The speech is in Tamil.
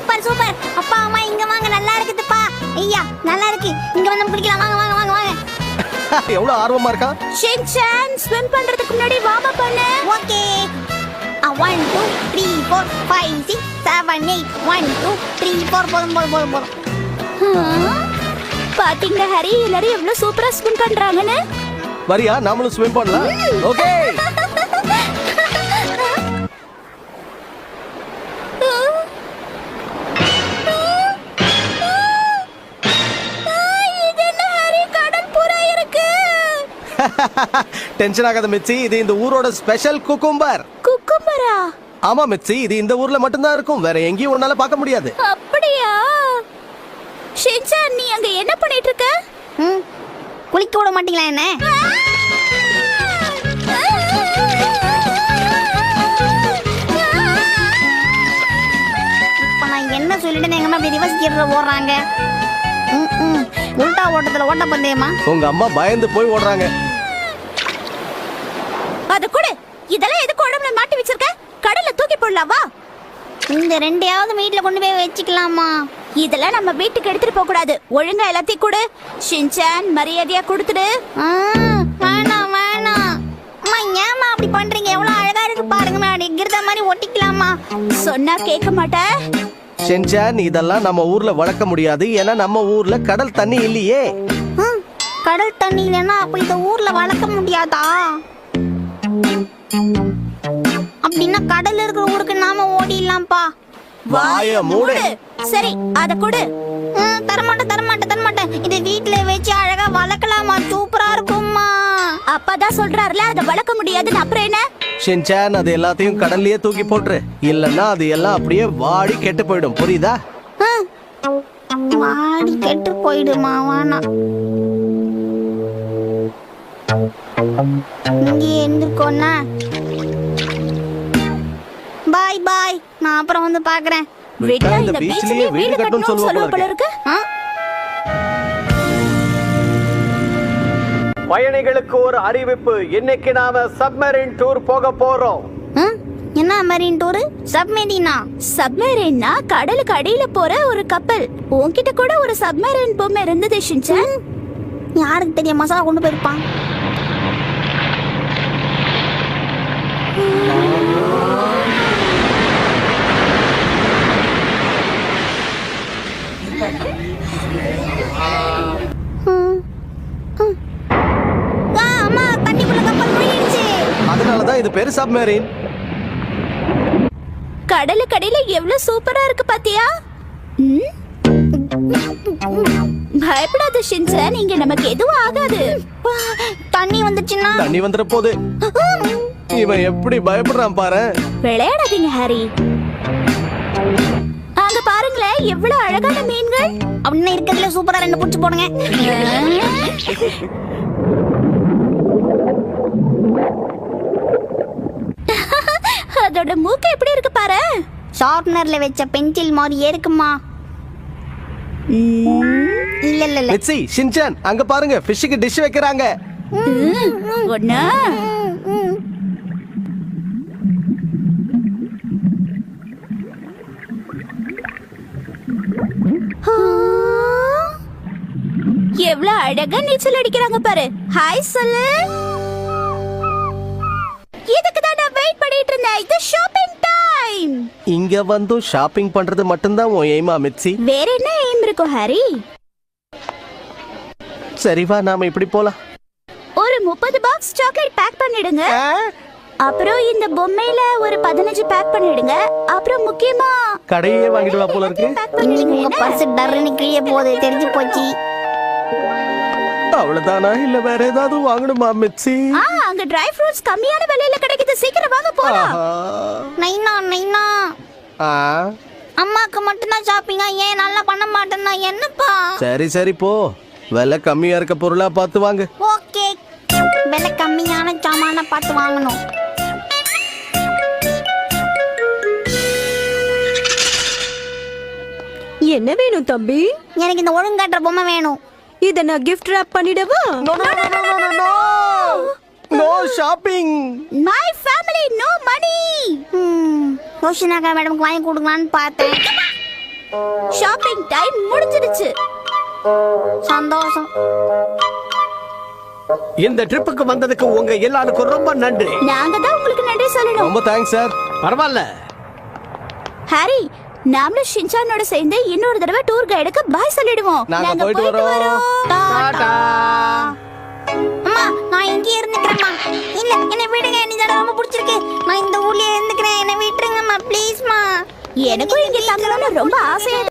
Super super. அப்பா அம்மா இங்க வாங்க, நல்லா இருக்குதுப்பா. ஐயா நல்லா இருக்கு, இங்க வந்து குளிக்கலாம். வாங்க வாங்க வாங்க வாங்க. எவ்வளவு ஆர்வமா இருக்கா? ஷின்சான் ஸ்விம் பண்றதுக்கு முன்னாடி வார்ம் அப் பண்ணு. ஓகே. 1 2 3 4 5 6 7 8 1 2 3 4 போதும். பாத்தீங்களா ஹரி, எல்லாரும் எவ்வளவு சூப்பரா ஸ்விம் பண்றாங்கன்னு. வரியா, நாமளும் ஸ்விம் பண்ணலாம். ஓகே. டென்ஷன் ஆகாத மிச்சி, இது இந்த ஊரோட ஸ்பெஷல் குக்கும்பர். குக்கும்பரா? ஆமா மிச்சி, இது இந்த ஊர்ல மட்டும்தான் இருக்கும், வேற எங்கேயும் உன்னால பார்க்க முடியாது. அப்படியா? ஷின்சான் நீ அங்க என்ன பண்ணிட்டு இருக்க? குளிக்க விட மாட்டீங்களா என்ன? இப்ப நான் என்ன சொல்லிட்டேன்னு எங்க அம்மா அப்படி ரிவர்ஸ் கியர்ல ஓடுறாங்க. உல்டா ஓட்டத்துல ஓட்ட பந்தயமா? உங்க அம்மா பயந்து போய் ஓடுறாங்க. அத கூட இதெல்லாம் எதுக்கு உடம்புல மாட்டி வச்சிருக்க? கடல்ல தூக்கி போடலாமா? இந்த ரெண்டையாவது வீட்டுல கொண்டு போய் வச்சுக்கலாமா? இதெல்லாம் நம்ம வீட்டுக்கு எடுத்துட்டு போக கூடாது. ஒழுங்கா எல்லாத்தையும் கொடு. ஷின்சான் மரியாதையா கொடுத்துடு. வேணாம் வேணாம். அம்மா ஏமா அப்படி பண்றீங்க? எவ்வளவு அழகா இருக்கு பாருங்க. அப்படி கிருத மாதிரி ஒட்டிக்கலாமா? சொன்னா கேட்க மாட்டே. ஷின்சான், இதெல்லாம் நம்ம ஊர்ல வளர்க்க முடியாது, ஏன்னா நம்ம ஊர்ல கடல் தண்ணி இல்லையே. கடல் தண்ணி இல்லைன்னா அப்ப இந்த ஊர்ல வளர்க்க முடியாதா? அப்படின்னா கடல் இருக்கிற ஊருக்கு நாம ஓடிடலாம்ப்பா. வாய மூடு. சரி அத கொடு. தரமாட்டேன். இதை வீட்டுல வச்சு அழகா வளர்க்கலாமா? சூப்பரா இருக்கும்மா. அப்பாதான் சொல்றாருல அதை வளர்க்க முடியாதுன்னு, அப்புறம் என்ன? ஷின்சான், அது எல்லாத்தையும் கடல்லயே தூக்கி போட்டுரு, இல்லன்னா அது எல்லாம் அப்படியே வாடி கெட்டு போயிடும், புரியுதா? வாடி கெட்டு போயிடுமா? வானா இங்கே இருந்துக்கோண்ணா. பாய் பாய், நான் அப்புறம் வந்து பாக்குறேன். விட்டா இந்த பீச்லயே வீடு கட்டணும்னு சொல்லுவாங்க போல இருக்கு. பயணிகளுக்கு ஒரு அறிவிப்பு, இன்னைக்கு நாம சப்மரீன் டூர் போக போறோம். என்ன மரீன் டூர்? சப்மரீனா? சப்மரீன்னா கடலுக்கு அடியில போற ஒரு கப்பல். உன்கிட்ட கூட ஒரு சப்மரீன் பொம்மை இருந்தது ஷின்சான். யாருக்கு தெரியும்? மசாலா கொண்டு போயிருப்பான். அதனாலதான் இது பேரு சப்மரீன். கடலுக்கு அடியில எவ்வளவு சூப்பரா இருக்கு பாத்தியா? பயப்படாத ஷின்சான், இங்க நமக்கு எதுவும் ஆகாது. தண்ணி வந்துச்சுன்னா? தண்ணி வந்துற போது. இவன் எப்படி பயப்படுறான் பாரு. விளையாடாதீங்க ஹாரி. அங்க பாருங்களேன், எவ்வளவு அழகான மீன்கள். அப்படின்னு இருக்கிறதுல சூப்பரா 2 புடிச்சு போடுங்க. அதோட மூக்கு எப்படி இருக்கு பாரு. ஷார்ப்னர்ல வச்ச பென்சில் மாதிரியே இருக்குமா? இல்ல மிச்சி, ஷின்சான், அங்க பாருங்க, ஃபிஷ்க்கு டிஷ் வைக்கறாங்க. ஒண்ணா எவ்வளவு அழகா நீச்சல் அடிக்கிறாங்க பாரு. ஹாய் சொல்லு. இதுக்கு தான் நான் வெயிட் பண்ணிட்டு இருந்தேன். இது ஷாப்பிங் டைம். இங்க வந்து ஷாப்பிங் பண்றது மட்டும்தான் உன் எய்மா மிச்சி? வேற என்ன எய்ம் இருக்கும் ஹாரி? சரி வா, நாம இப்படி போலாம். ஒரு 30 பாக்ஸ் சாக்லேட் பேக் பண்ணிடுங்க. அப்புறம் இந்த பொம்மையில ஒரு 15 பேக் பண்ணிடுங்க. அப்புறம் முக்கியமா கடையே வாங்கிடுவா போல இருக்கு. உங்க பர்ஸ் டர்னு கீழே போகுது, தெரிஞ்சு போச்சு. அவ்வளவுதானா, இல்ல வேற ஏதாவது வாங்கணுமா மிச்சி? அங்க ட்ரை ஃப்ரூட்ஸ் கம்மியான விலையில கிடைக்குது, சீக்கிரம் வாங்க போலாம். நைனா அம்மாக்கு மட்டும் தான் ஷாப்பிங்கா? ஏன் நல்லா பண்ண மாட்டேன்னா என்னப்பா? சரி போ, விலை கம்மியா இருக்க பொருளா பார்த்து வாங்க. ஓகே, விலை கம்மியான சாமான பார்த்து வாங்கணும். என்ன வேணும் தம்பி? எனக்கு இந்த ஒழுங்காட்டுற பொம்மை வேணும். இத நான் gift wrap பண்ணிடவா? No shopping. My family no money. ரோஷினாக்கா மேடம்க்கு வாங்கி கொடுக்கலான்னு பார்த்தேன். ஷாப்பிங் டைம் முடிஞ்சிடுச்சு. சந்தோஷம். இந்த ட்ரிப்புக்கு வந்ததுக்கு உங்க எல்லாருக்கும் ரொம்ப நன்றி. நாங்க தான் உங்களுக்கு நன்றி சொல்லணும். ரொம்ப தேங்க்ஸ் சார். பரவாயில்ல. ஹாரி, நாமளும் ஷின்சானோட சேர்ந்து இன்னொரு தடவை டூர் கைடுக்கு பாய் சொல்லிடுவோம். நாங்க போயிட்டு வரோம். டாடா. அம்மா நான் இங்கே இருந்துக்கிறேம்மா. இல்ல என்னை விடுங்க, எனக்கு இடம் ரொம்ப பிடிச்சிருக்கு. நான் இந்த ஊர்லயே இருந்துக்கிறேன், என்னை விட்டுருங்கம்மா ப்ளீஸ்மா. எனக்கும் இங்க தங்கணும்னு ரொம்ப ஆசையா